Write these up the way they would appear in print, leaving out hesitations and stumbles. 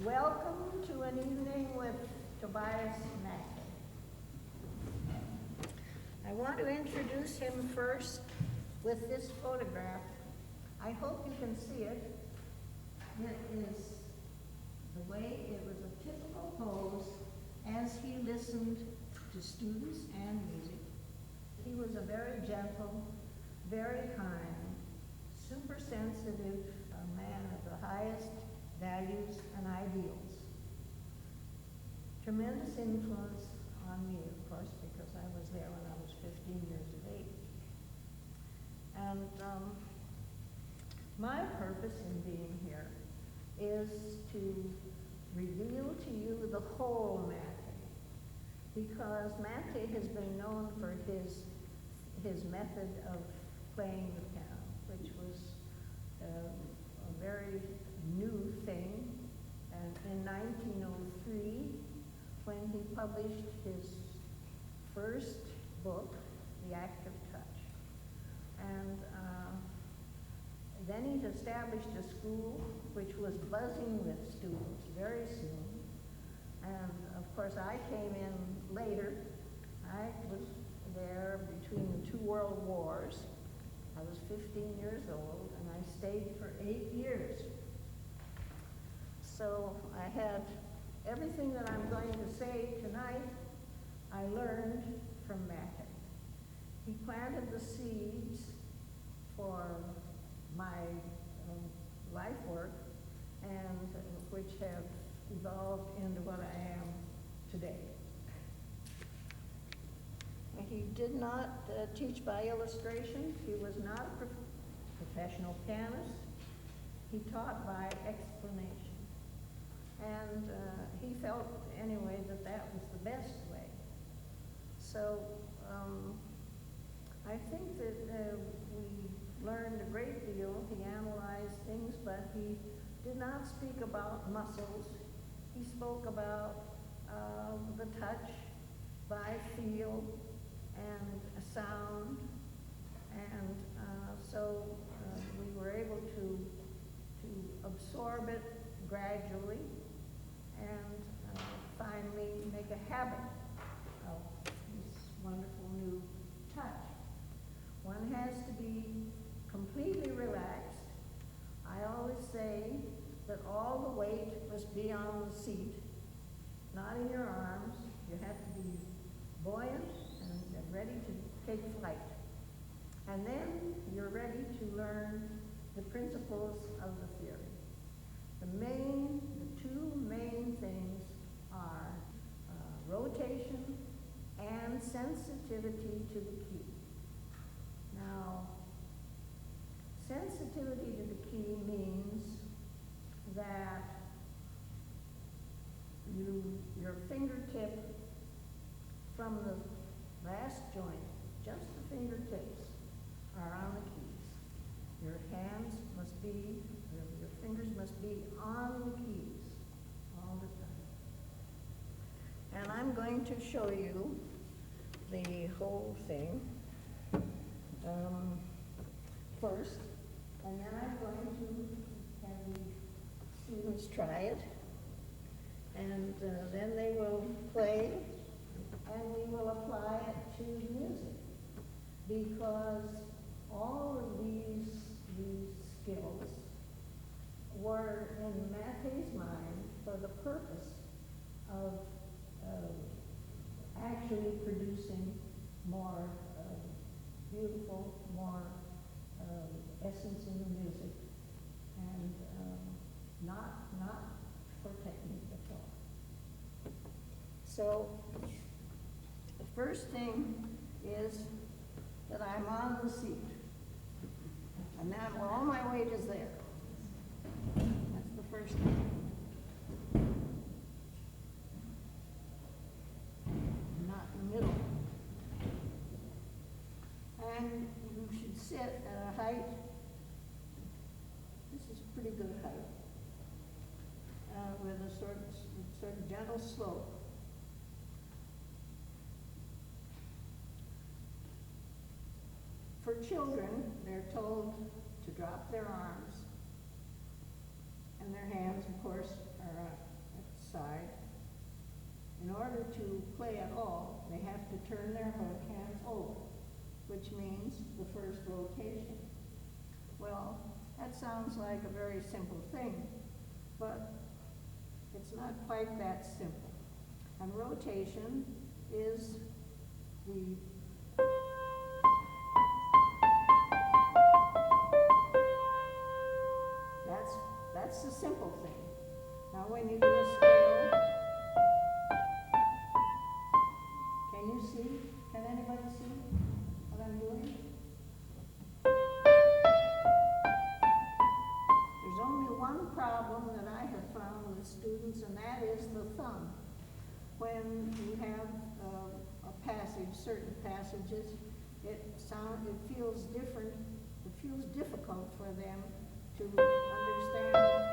Welcome to an evening with Tobias Mackey. I want to introduce him first with this photograph. I hope you can see it. It is the way it was a typical pose as he listened to students and music. He was a very gentle, very kind, super sensitive, a man of the highest values and ideals. Tremendous influence on me, of course, because I was there when I was 15 years of age. And my purpose in being here is to reveal to you the whole Mackey, because Mackey has been known for his method of playing the piano, which was a very new thing. And in 1903, when he published his first book, The Act of Touch, and then he established a school which was buzzing with students very soon. And of course, I came in later. I was there between the two world wars. I was 15 years old, and I stayed for 8 years. So I had everything that I'm going to say tonight, I learned from Mackey. He planted the seeds for my life work, and which have evolved into what I am today. He did not teach by illustration. He was not a professional pianist. He taught by explanation. And he felt, anyway, that that was the best way. So I think that we learned a great deal. He analyzed things, but he did not speak about muscles. He spoke about the touch by feel and a sound. And so we were able to absorb it gradually and finally make a habit of this wonderful new touch. One has to be completely relaxed. I always say that all the weight must be on the seat, not in your arms. You have to be buoyant and ready to take flight. And then you're ready to learn the principles of the theory. The two main things are rotation and sensitivity to the key. Now, sensitivity to the key means that your fingertip from the last joint, just the fingertips, are on the keys. Your hands must be, your fingers must be on the keys all the time. And I'm going to show you the whole thing first, and then I'm going to have the students try it, and then they will play, and we will apply it to the music, because all of these skills were in Mackey's mind for the purpose of actually producing more beautiful, more essence in the music, and not for technique at all. So the first thing is that I'm on the seat, and that all my weight is there. That's the first thing. Not in the middle. And you should sit at a height. This is a pretty good height, with a sort of gentle slope. For children, they're told to drop their arms, and their hands, of course, are play at all, they have to turn their hook hands over, which means the first rotation. Well, that sounds like a very simple thing, but it's not quite that simple. And rotation is the that's the simple thing. Now when you do a scale, can you see? Can anybody see what I'm doing? There's only one problem that I have found with students, and that is the thumb. When you have a passage, certain passages, it feels different, it feels difficult for them to understand that.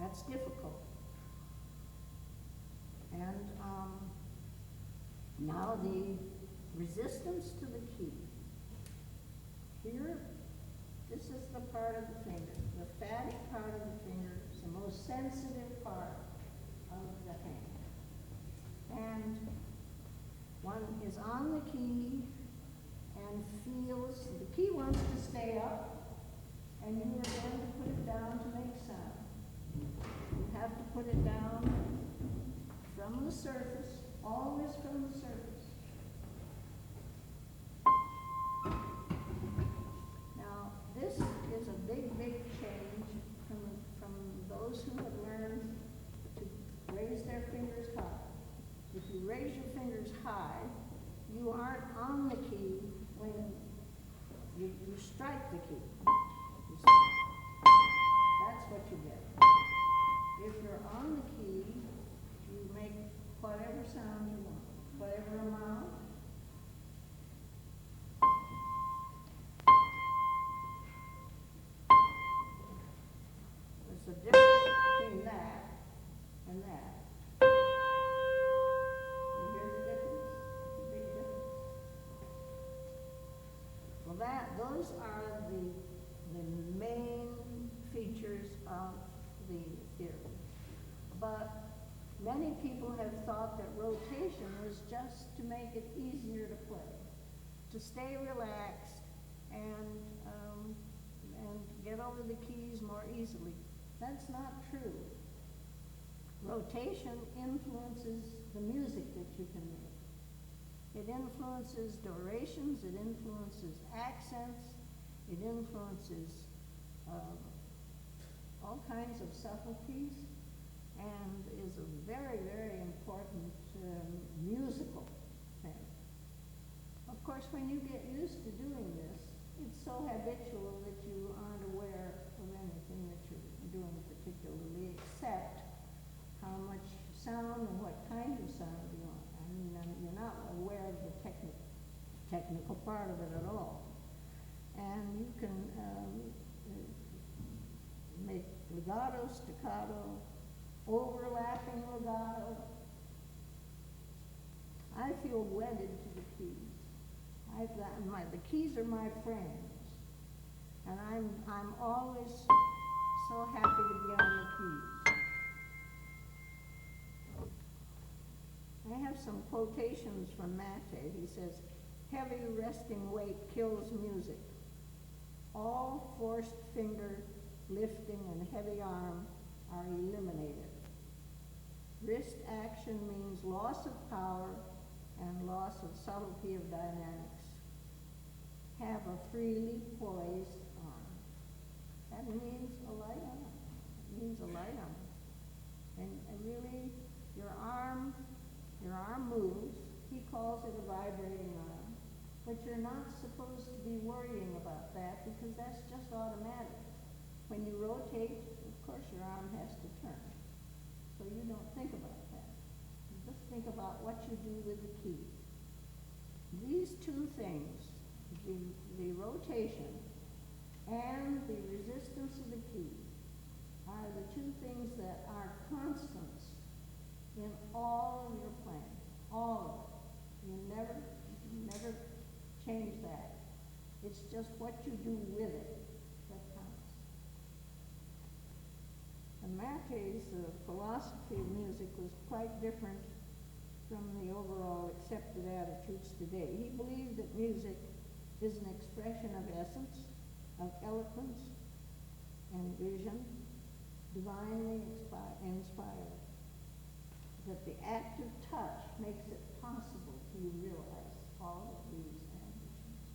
That's difficult. And now the resistance to the key. Here, this is the part of the finger. The fatty part of the finger is the most sensitive part of the hand. And one is on the key and feels, the key wants to stay up, and you are going to put it down to make sound. You have to put it down from the surface, always from the surface. Now, this is a big, big change from those who have learned to raise their fingers high. If you raise your fingers high, you aren't on the key when you strike the key. That's what you get. If you're on the key, you make whatever sound you want, whatever amount. There's a difference between that and that. You hear the difference? It's a big difference. Well, those are the main features of the theory. But many people have thought that rotation was just to make it easier to play, to stay relaxed and get over the keys more easily. That's not true. Rotation influences the music that you can make. It influences durations, it influences accents, it influences all kinds of subtleties, and is a very, very important musical thing. Of course, when you get used to doing this, it's so habitual that you aren't aware of anything that you're doing particularly, except how much sound and what kind of sound you want. I mean, you're not aware of the technical part of it at all. And you can make legato, staccato, overlapping legato. I feel wedded to the keys. The keys are my friends, and I'm always so happy to be on the keys. I have some quotations from Mate. He says, "Heavy resting weight kills music. All forced finger lifting and heavy arm are eliminated. Wrist action means loss of power and loss of subtlety of dynamics. Have a freely poised arm." That means a light arm. It means a light arm. And really, your arm moves. He calls it a vibrating arm. But you're not supposed to be worrying about that, because that's just automatic. When you rotate, of course your arm has to turn. So you don't think about that. You just think about what you do with the key. These two things, the rotation and the resistance of the key, are the two things that are constants in all of your playing. All of it. You never change that. It's just what you do with it that Matte's philosophy of music was quite different from the overall accepted attitudes today. He believed that music is an expression of essence, of eloquence and vision, divinely inspired. That the act of touch makes it possible to realize all of these ambitions.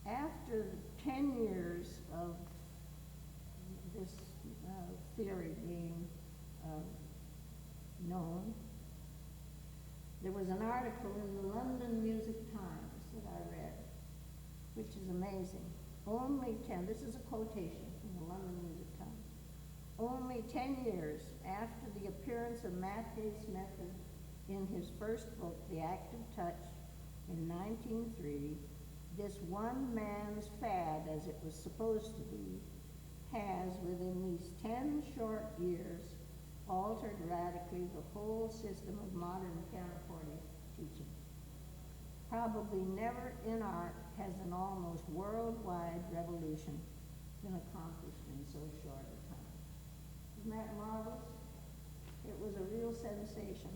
After 10 years of this theory being known, there was an article in the London Music Times that I read, which is amazing. This is a quotation from the London Music Times. Only 10 years after the appearance of Matte's method in his first book, The Act of Touch, in 1903, this one man's fad, as it was supposed to be, has, within these 10 short years, altered radically the whole system of modern pianoforte teaching. Probably never in art has an almost worldwide revolution been accomplished in so short a time. Isn't that marvelous? It was a real sensation.